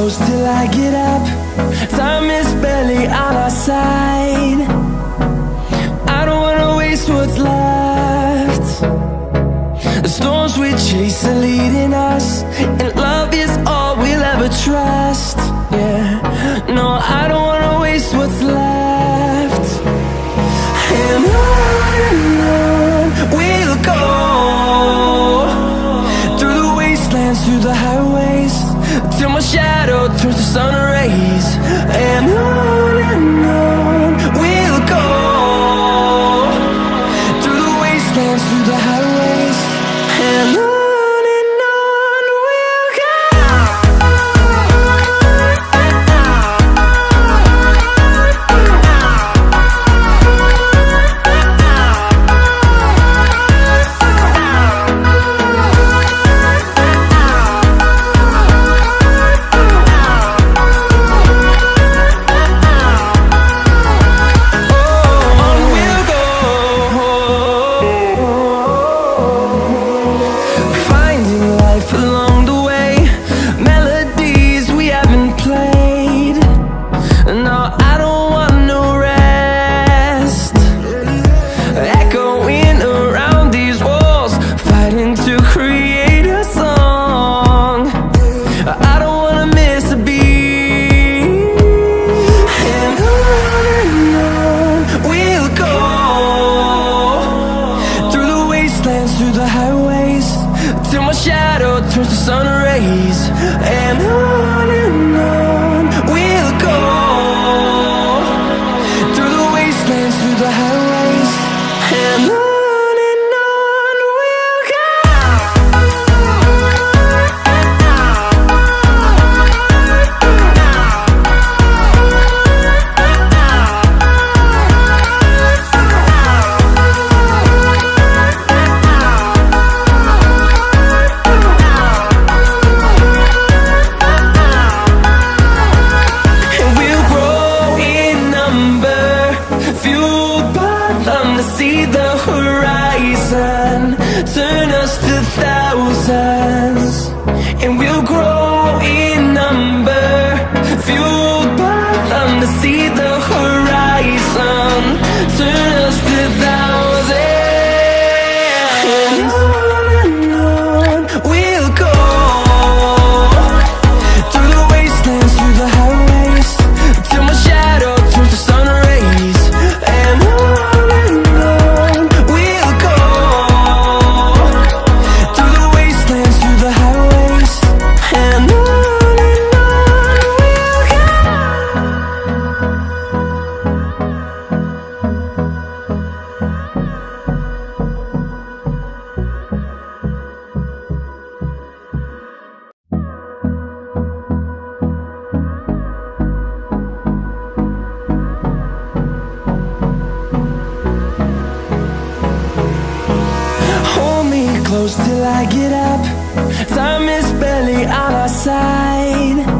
close till I get up. Time is barely on our side. I don't wanna waste what's left. The storms we chase are leading us, and love is all we'll ever trust. Yeah, no, I don't wanna waste what's left. And on we'll go, through the wastelands, through the highways, till my shadow turns to sun rays. And on we'll go, through the wastelands, through the highways, and on we'll go. Through the highways, till my shadow turns to sun rays. And on we'll go, through the wastelands, through the highways, and on we'll go. See the horizon, turn us to thousands, and we'll grow in number, fueled by them. To see the horizon, turn us to thousands, and on we'll go, through the wastelands, through the highways, till my shadow turns to sun rays. And close till I get up. Time is barely on our side.